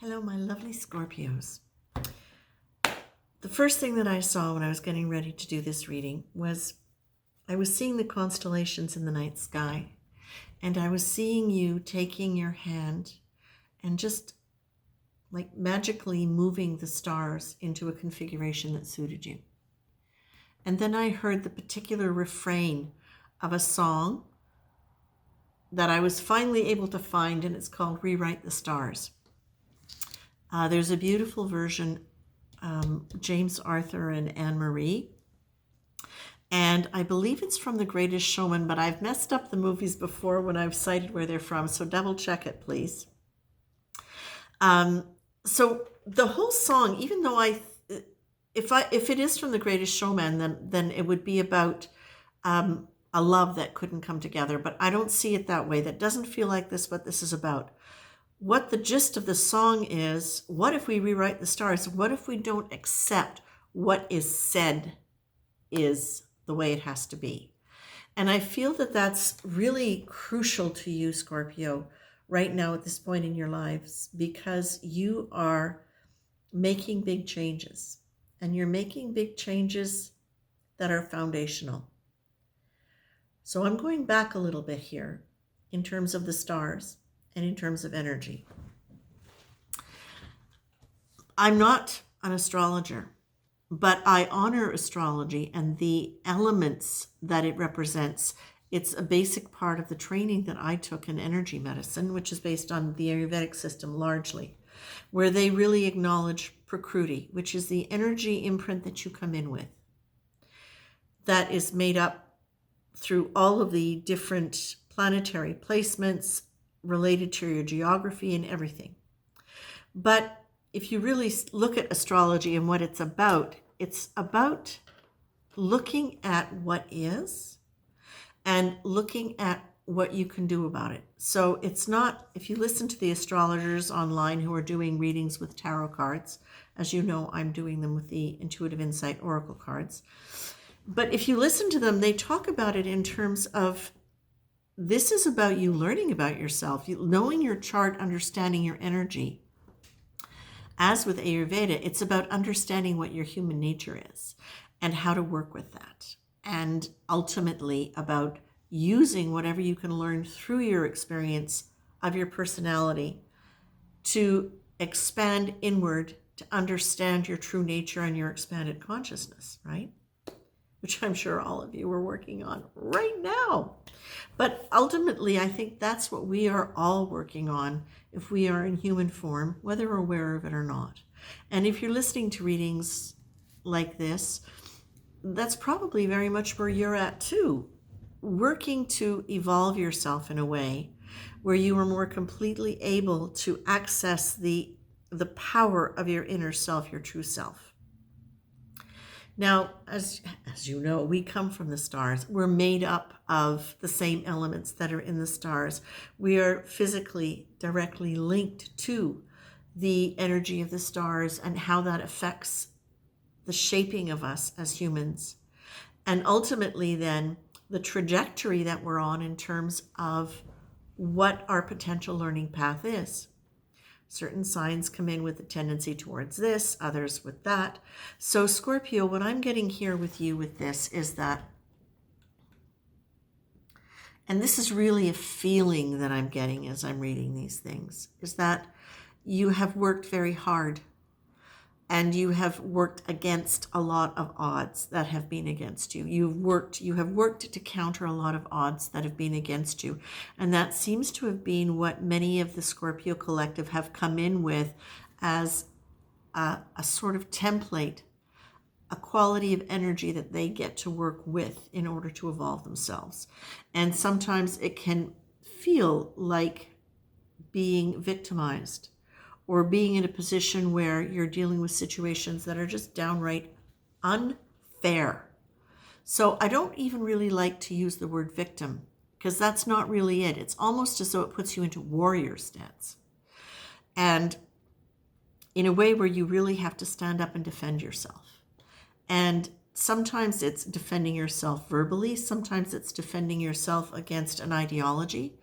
Hello, my lovely Scorpios. The first thing that I saw when I was getting ready to do this reading was I was seeing the constellations in the night sky, and I was seeing you taking your hand and just like magically moving the stars into a configuration that suited you. And then I heard the particular refrain of a song that I was finally able to find, and it's called Rewrite the Stars. There's a beautiful version, James Arthur and Anne Marie. And I believe it's from The Greatest Showman, but I've messed up the movies before when I've cited where they're from, so double check it, please. So the whole song, even though if it is from The Greatest Showman, then it would be about a love that couldn't come together. But I don't see it that way. That doesn't feel like this, what this is about. What the gist of the song is, what if we rewrite the stars? What if we don't accept what is said is the way it has to be? And I feel that that's really crucial to you, Scorpio, right now at this point in your lives, because you are making big changes, and you're making big changes that are foundational. So I'm going back a little bit here in terms of the stars and in terms of energy. I'm not an astrologer, but I honor astrology and the elements that it represents. It's a basic part of the training that I took in energy medicine, which is based on the Ayurvedic system largely, where they really acknowledge Prakriti, which is the energy imprint that you come in with. That is made up through all of the different planetary placements related to your geography and everything. But if you really look at astrology and what it's about looking at what is and looking at what you can do about it. So it's not, if you listen to the astrologers online who are doing readings with tarot cards, as you know, I'm doing them with the Intuitive Insight Oracle cards. But if you listen to them, they talk about it in terms of this is about you learning about yourself, knowing your chart, understanding your energy. As with Ayurveda, it's about understanding what your human nature is and how to work with that. And ultimately about using whatever you can learn through your experience of your personality to expand inward, to understand your true nature and your expanded consciousness, right? Which I'm sure all of you are working on right now. But ultimately, I think that's what we are all working on if we are in human form, whether we're aware of it or not. And if you're listening to readings like this, that's probably very much where you're at too, working to evolve yourself in a way where you are more completely able to access the power of your inner self, your true self. Now, as you know, we come from the stars. We're made up of the same elements that are in the stars. We are physically directly linked to the energy of the stars and how that affects the shaping of us as humans. And ultimately then, the trajectory that we're on in terms of what our potential learning path is. Certain signs come in with a tendency towards this, others with that. So Scorpio, what I'm getting here with you with this is that, and this is really a feeling that I'm getting as I'm reading these things, is that you have worked very hard and you have worked against a lot of odds that have been against you. You have worked to counter a lot of odds that have been against you. And that seems to have been what many of the Scorpio collective have come in with as a sort of template, a quality of energy that they get to work with in order to evolve themselves. And sometimes it can feel like being victimized, or being in a position where you're dealing with situations that are just downright unfair. So I don't even really like to use the word victim, because that's not really it. It's almost as though it puts you into warrior stance. And in a way where you really have to stand up and defend yourself. And sometimes it's defending yourself verbally, sometimes it's defending yourself against an ideology,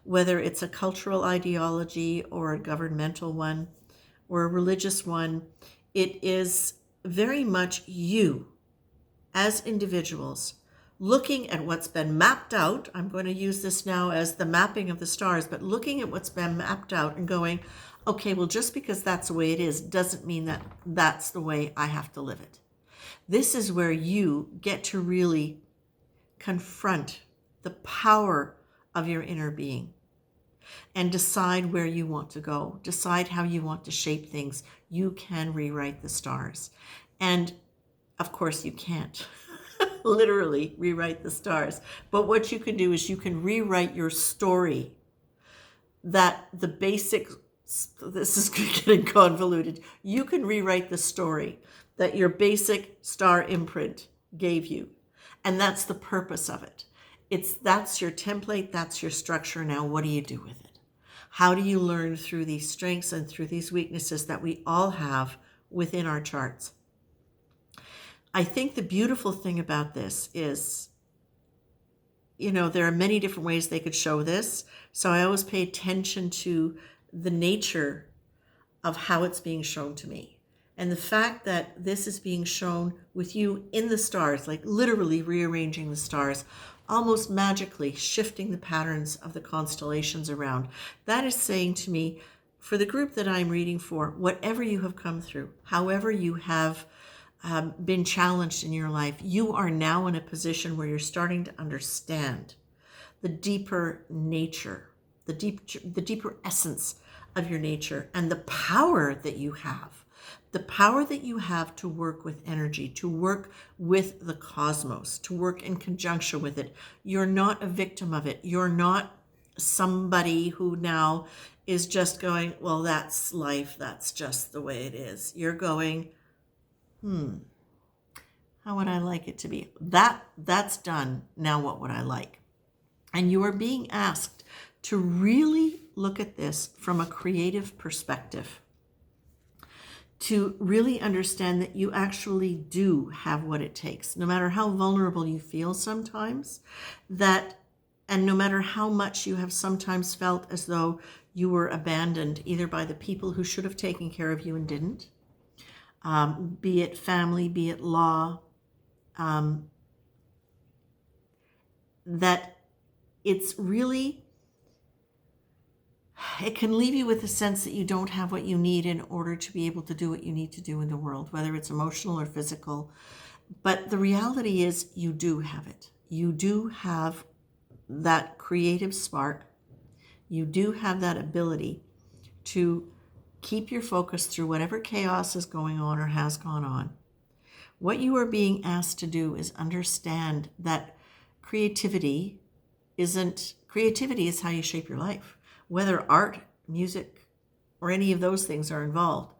whether it's a cultural ideology or a governmental one, or a religious one. It is very much you as individuals looking at what's been mapped out. I'm going to use this now as the mapping of the stars, but looking at what's been mapped out and going, okay, well, just because that's the way it is doesn't mean that that's the way I have to live it. This is where you get to really confront the power of your inner being and decide where you want to go, decide how you want to shape things. You can rewrite the stars. And of course, you can't literally rewrite the stars. But what you can do is you can rewrite your story, that the basic, this is getting convoluted. You can rewrite the story that your basic star imprint gave you. And that's the purpose of it. That's your template, that's your structure. Now, what do you do with it? How do you learn through these strengths and through these weaknesses that we all have within our charts? I think the beautiful thing about this is, there are many different ways they could show this. So I always pay attention to the nature of how it's being shown to me. And the fact that this is being shown with you in the stars, like literally rearranging the stars, almost magically shifting the patterns of the constellations around, that is saying to me, for the group that I'm reading for, whatever you have come through, however you have been challenged in your life, you are now in a position where you're starting to understand the deeper nature, the deeper essence of your nature, and the power that you have. The power that you have to work with energy, to work with the cosmos, to work in conjunction with it. You're not a victim of it. You're not somebody who now is just going, well, that's life. That's just the way it is. You're going, how would I like it to be? That's done. Now what would I like? And you are being asked to really look at this from a creative perspective, to really understand that you actually do have what it takes, no matter how vulnerable you feel sometimes, and no matter how much you have sometimes felt as though you were abandoned either by the people who should have taken care of you and didn't, be it family, be it law, that it's really, it can leave you with a sense that you don't have what you need in order to be able to do what you need to do in the world, whether it's emotional or physical. But the reality is you do have it. You do have that creative spark. You do have that ability to keep your focus through whatever chaos is going on or has gone on. What you are being asked to do is understand that creativity is how you shape your life. Whether art, music, or any of those things are involved,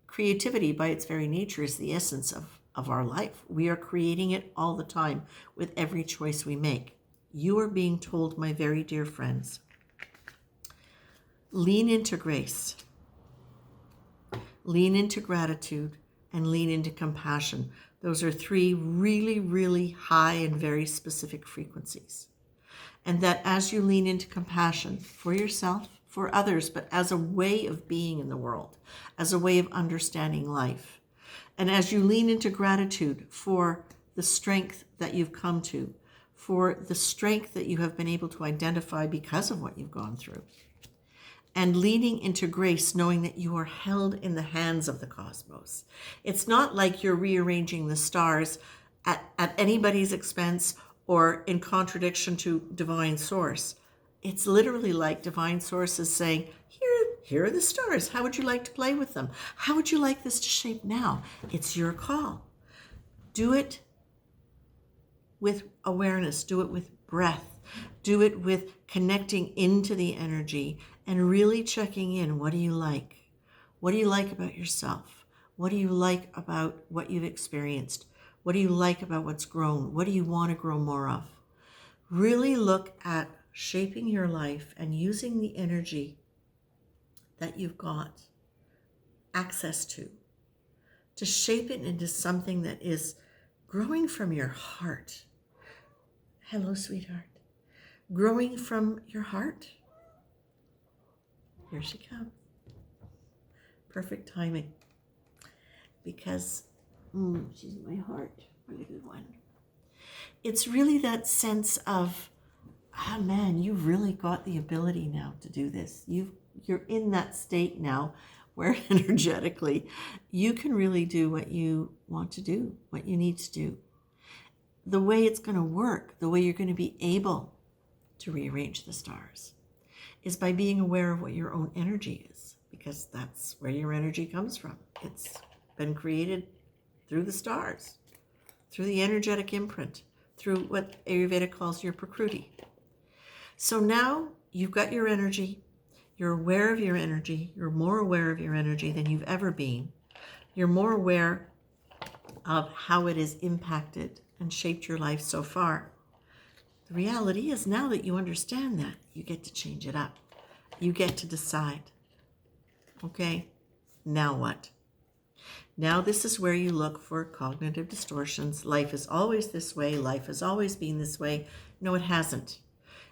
creativity by its very nature is the essence of our life. We are creating it all the time with every choice we make. You are being told, my very dear friends, lean into grace, lean into gratitude, and lean into compassion. Those are three really, really high and very specific frequencies. And that as you lean into compassion for yourself, for others, but as a way of being in the world, as a way of understanding life, and as you lean into gratitude for the strength that you've come to, for the strength that you have been able to identify because of what you've gone through, and leaning into grace, knowing that you are held in the hands of the cosmos. It's not like you're rearranging the stars at anybody's expense or in contradiction to divine source. It's literally like divine source is saying, here are the stars. How would you like to play with them? How would you like this to shape now? It's your call. Do it with awareness. Do it with breath. Do it with connecting into the energy and really checking in. What do you like? What do you like about yourself? What do you like about what you've experienced? What do you like about what's grown? What do you want to grow more of? Really look at shaping your life and using the energy that you've got access to shape it into something that is growing from your heart. Hello, sweetheart. Growing from your heart. Here she comes. Perfect timing. Because, she's in my heart. Really good one. It's really that sense of, man, you've really got the ability now to do this. You're in that state now where energetically you can really do what you want to do, what you need to do. The way it's going to work, the way you're going to be able to rearrange the stars is by being aware of what your own energy is, because that's where your energy comes from. It's been created through the stars, through the energetic imprint, through what Ayurveda calls your prakriti. So now you've got your energy, you're aware of your energy, you're more aware of your energy than you've ever been. You're more aware of how it has impacted and shaped your life so far. The reality is, now that you understand that, you get to change it up. You get to decide, okay, now what? Now this is where you look for cognitive distortions. Life is always this way. Life has always been this way. No, it hasn't.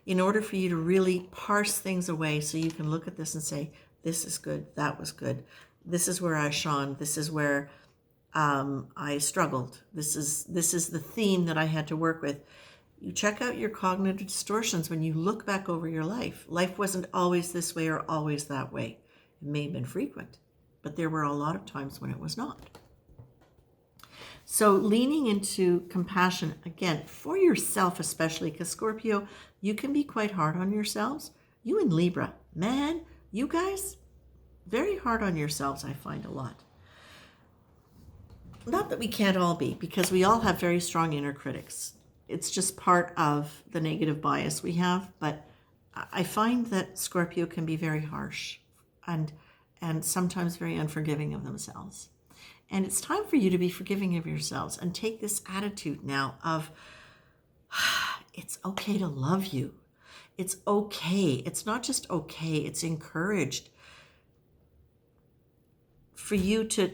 In order for you to really parse things away so you can look at this and say, this is good, that was good. This is where I shone. This is where I struggled. This is the theme that I had to work with. You check out your cognitive distortions when you look back over your life. Life wasn't always this way or always that way. It may have been frequent, but there were a lot of times when it was not. So leaning into compassion, again, for yourself especially, because Scorpio, you can be quite hard on yourselves. You and Libra, man, you guys, very hard on yourselves, I find a lot. Not that we can't all be, because we all have very strong inner critics. It's just part of the negative bias we have, but I find that Scorpio can be very harsh and sometimes very unforgiving of themselves. And it's time for you to be forgiving of yourselves and take this attitude now of, it's okay to love you. It's okay. It's not just okay, it's encouraged for you to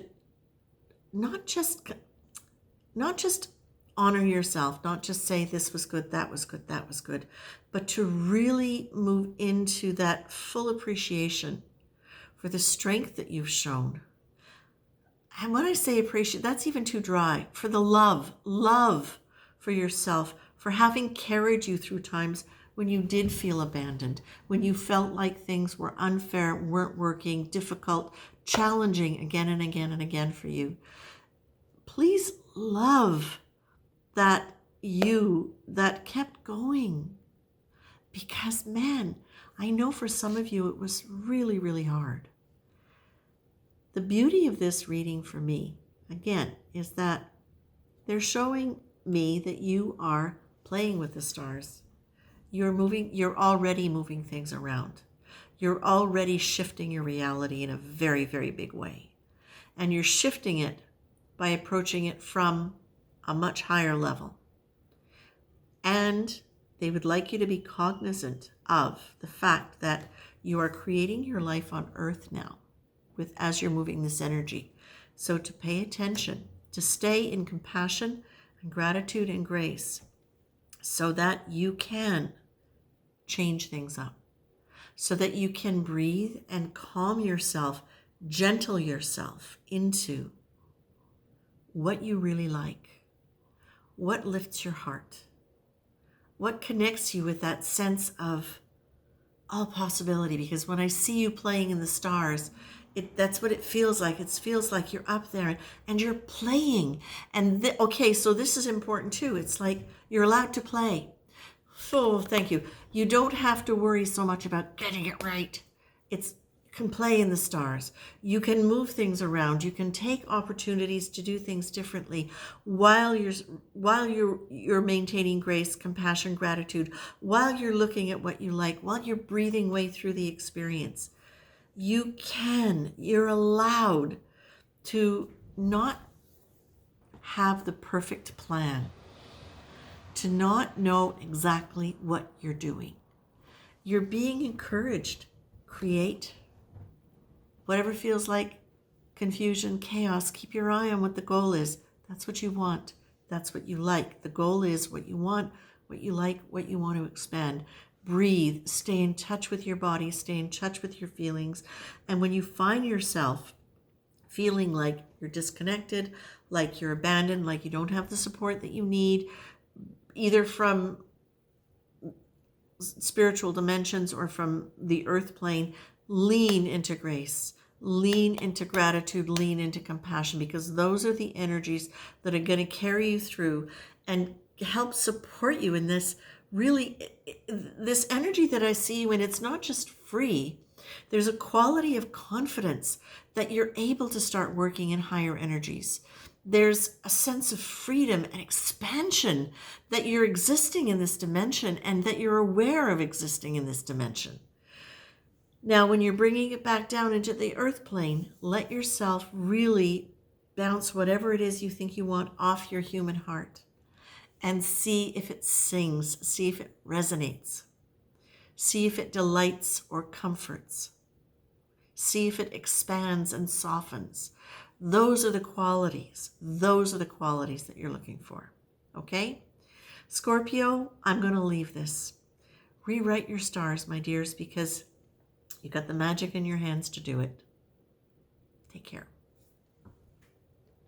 not just honor yourself, not just say this was good, that was good, that was good, but to really move into that full appreciation for the strength that you've shown. And when I say appreciate, that's even too dry. For the love for yourself, for having carried you through times when you did feel abandoned, when you felt like things were unfair, weren't working, difficult, challenging again and again and again for you. Please love that you that kept going. Because, man, I know for some of you it was really, really hard. The beauty of this reading for me, again, is that they're showing me that you are playing with the stars. You're already moving things around. You're already shifting your reality in a very, very big way. And you're shifting it by approaching it from a much higher level. And they would like you to be cognizant of the fact that you are creating your life on earth now as you're moving this energy. So to pay attention, to stay in compassion and gratitude and grace so that you can change things up, so that you can breathe and calm yourself, gentle yourself into what you really like, what lifts your heart, what connects you with that sense of all possibility. Because when I see you playing in the stars, that's what it feels like. It feels like you're up there and you're playing. And okay, so this is important too. It's like you're allowed to play. Oh, thank you. You don't have to worry so much about getting it right. You can play in the stars. You can move things around. You can take opportunities to do things differently while you're maintaining grace, compassion, gratitude, while you're looking at what you like, while you're breathing way through the experience. You're allowed to not have the perfect plan, to not know exactly what you're doing. You're being encouraged. Create whatever feels like confusion, chaos. Keep your eye on what the goal is. That's what you want. That's what you like. The goal is what you want, what you like, what you want to expand. Breathe, stay in touch with your body, stay in touch with your feelings. And when you find yourself feeling like you're disconnected, like you're abandoned, like you don't have the support that you need, either from spiritual dimensions or from the earth plane, lean into grace, lean into gratitude, lean into compassion, because those are the energies that are going to carry you through and help support you in this really, this energy that I see you in. It's not just free. There's a quality of confidence that you're able to start working in higher energies. There's a sense of freedom and expansion that you're existing in this dimension and that you're aware of existing in this dimension. Now, when you're bringing it back down into the earth plane, let yourself really bounce whatever it is you think you want off your human heart and see if it sings, see if it resonates, see if it delights or comforts, see if it expands and softens. Those are the qualities. Those are the qualities that you're looking for. Okay? Scorpio, I'm going to leave this. Rewrite your stars, my dears, because you got the magic in your hands to do it. Take care.